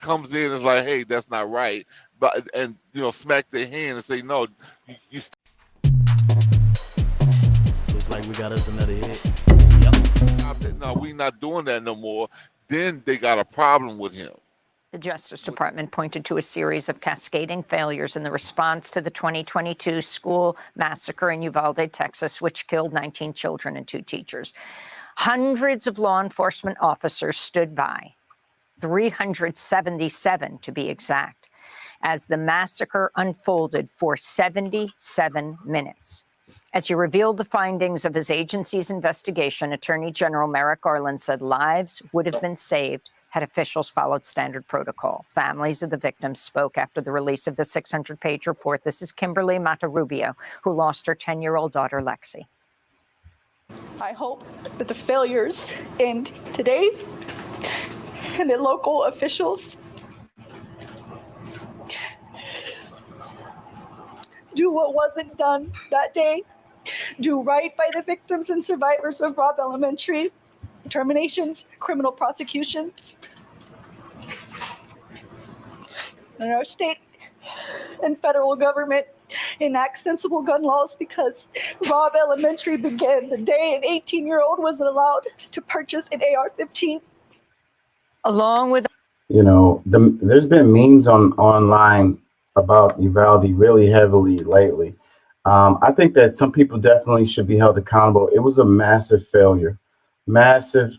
comes in and is like, hey, that's not right, but and smack their hand and say, no, you Looks like we got us another hit. Yep. stop it. No, we not doing that no more. Then they got a problem with him. The Justice Department pointed to a series of cascading failures in the response to the 2022 school massacre in Uvalde, Texas, which killed 19 children and 2 teachers. Hundreds of law enforcement officers stood by, 377 to be exact, as the massacre unfolded for 77 minutes. As he revealed the findings of his agency's investigation, Attorney General Merrick Garland said lives would have been saved had officials followed standard protocol. Families of the victims spoke after the release of the 600-page report. This is Kimberly Matarubio, who lost her 10-year-old daughter, Lexi. I hope that the failures end today and that local officials do what wasn't done that day, do right by the victims and survivors of Robb Elementary, terminations, criminal prosecutions. And our state and federal government enact sensible gun laws, because Robb Elementary began the day an 18-year-old wasn't allowed to purchase an AR-15. Along with there's been memes online about Uvalde really heavily lately. I think that some people definitely should be held accountable. It was a massive failure, massive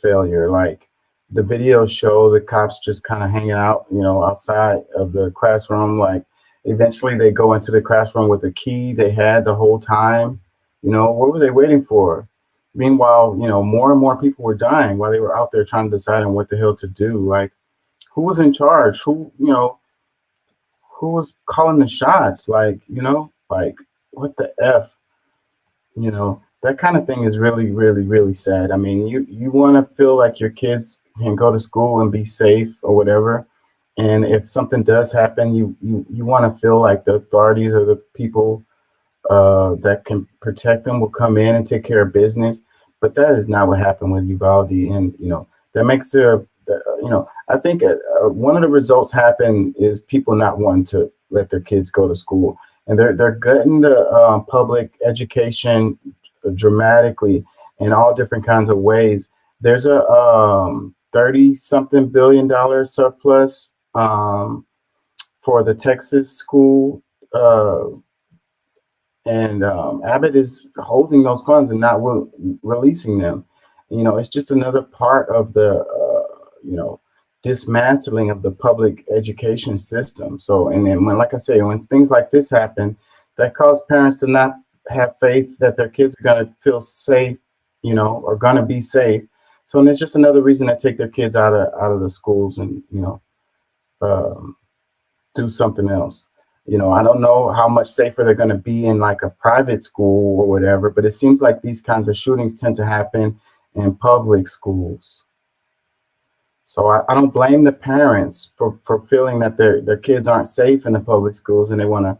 failure. Like, the videos show the cops just kind of hanging out, outside of the classroom. Like, eventually they go into the classroom with a key they had the whole time. What were they waiting for? Meanwhile, more and more people were dying while they were out there trying to decide on what the hell to do. Like, who was in charge? Who was calling the shots? Like, what the F? That kind of thing is really, really, really sad. I mean, you want to feel like your kids can go to school and be safe or whatever. And if something does happen, you want to feel like the authorities or the people that can protect them will come in and take care of business. But that is not what happened with Uvalde. And, that makes I think one of the results happen is people not wanting to let their kids go to school. And they're gutting the public education dramatically in all different kinds of ways. There's a $30-something billion surplus for the Texas school, and Abbott is holding those funds and not releasing them. It's just another part of the dismantling of the public education system. So, and then like I say, when things like this happen, that cause parents to not have faith that their kids are going to feel safe, or going to be safe. So, and it's just another reason to take their kids out of the schools and, do something else. I don't know how much safer they're going to be in like a private school or whatever, but it seems like these kinds of shootings tend to happen in public schools. So I don't blame the parents for feeling that their kids aren't safe in the public schools and they want to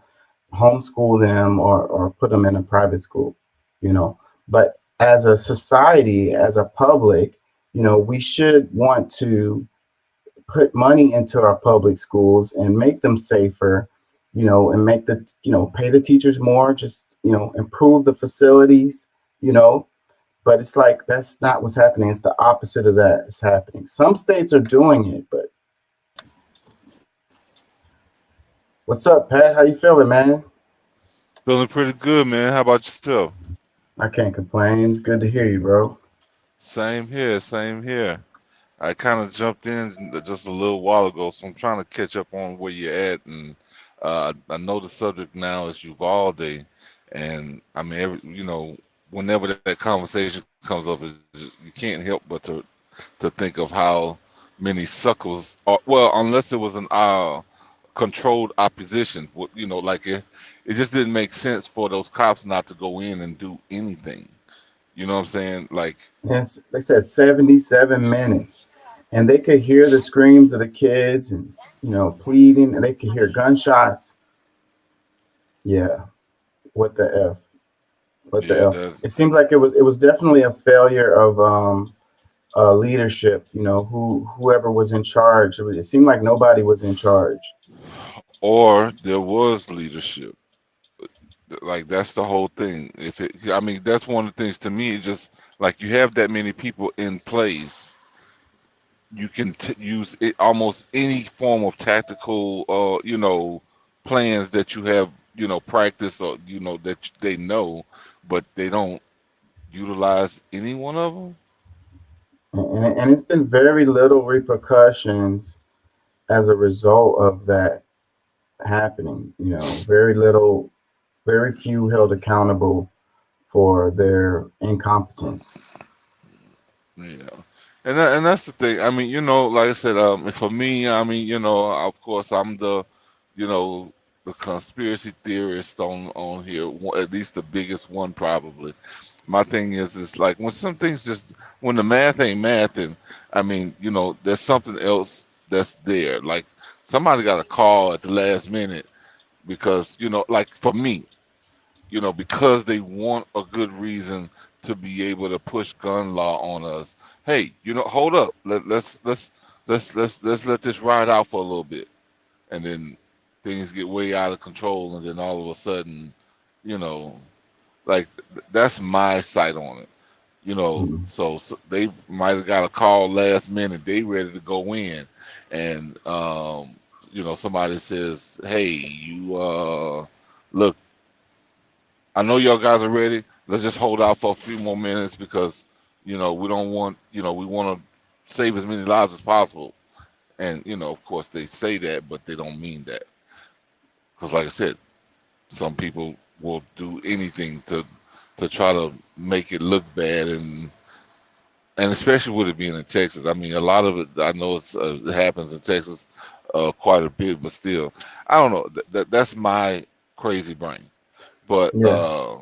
homeschool them or put them in a private school, But as a society, as a public, we should want to put money into our public schools and make them safer, and make pay the teachers more, just, improve the facilities, But it's like, that's not what's happening. It's the opposite of that is happening. Some states are doing it, but what's up, Pat? How you feeling, man? Feeling pretty good, man. How about yourself? I can't complain. It's good to hear you, bro. Same here, same here. I kind of jumped in just a little while ago, so I'm trying to catch up on where you're at. And I know the subject now is Uvalde, and I mean, whenever that conversation comes up, you can't help but to think of how many suckers are, well, unless it was an controlled opposition, like it just didn't make sense for those cops not to go in and do anything. You know what I'm saying? Like, yes, they said 77 minutes, and they could hear the screams of the kids and pleading, and they could hear gunshots. Yeah, what the F? What the F? It seems like it was definitely a failure of leadership. Whoever was in charge, it seemed like nobody was in charge. Or there was leadership. Like that's the whole thing. I mean, that's one of the things to me. It's just like you have that many people in place, you can use it almost any form of tactical, plans that you have, practice or that they know, but they don't utilize any one of them. And it's been very little repercussions as a result of that happening. Very little, very few held accountable for their incompetence. Yeah, and that's the thing. I mean, like I said, for me, I mean, of course, I'm you know, the conspiracy theorist on here, at least the biggest one probably. My thing is like when some things just when the math ain't math, and I mean, there's something else that's there. Like somebody got a call at the last minute because like for me, because they want a good reason to be able to push gun law on us. Hey, hold up. Let's let this ride out for a little bit, and then things get way out of control, and then all of a sudden, you know, like that's my sight on it. Mhm. So they might have got a call last minute. They ready to go in, and somebody says, "Hey, you look, I know y'all guys are ready. Let's just hold out for a few more minutes because, we don't want, we want to save as many lives as possible." And, of course they say that, but they don't mean that. Because like I said, some people will do anything to try to make it look bad. And especially with it being in Texas. I mean, a lot of it, I know it happens in Texas quite a bit, but still, I don't know. That's my crazy brain. But, Yeah.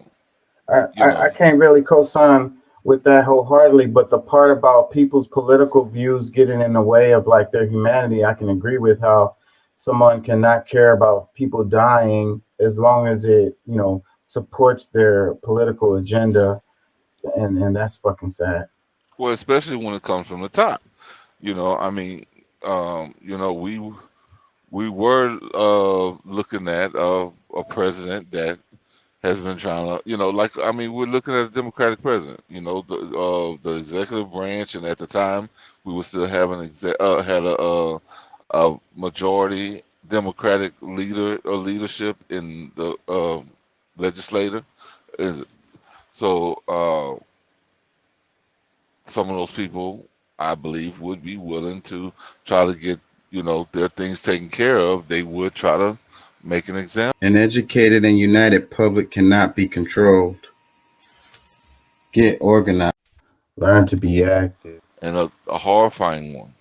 you I know, can't really co-sign with that wholeheartedly, but the part about people's political views getting in the way of like their humanity, I can agree with how someone cannot care about people dying as long as it, supports their political agenda, and that's fucking sad. well, especially when it comes from the top. I mean, we were looking at a president that has been trying to, like I mean, we're looking at a Democratic president. The executive branch, and at the time we were still having had a majority Democratic leader or leadership in the legislature. And so some of those people, I believe, would be willing to try to get their things taken care of. They would try to make an example. An educated and united public cannot be controlled. Get organized. Learn to be active. And a horrifying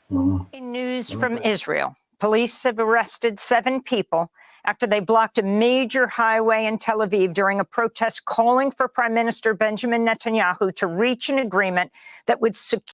one. News from Israel. Police have arrested 7 people after they blocked a major highway in Tel Aviv during a protest calling for Prime Minister Benjamin Netanyahu to reach an agreement that would secure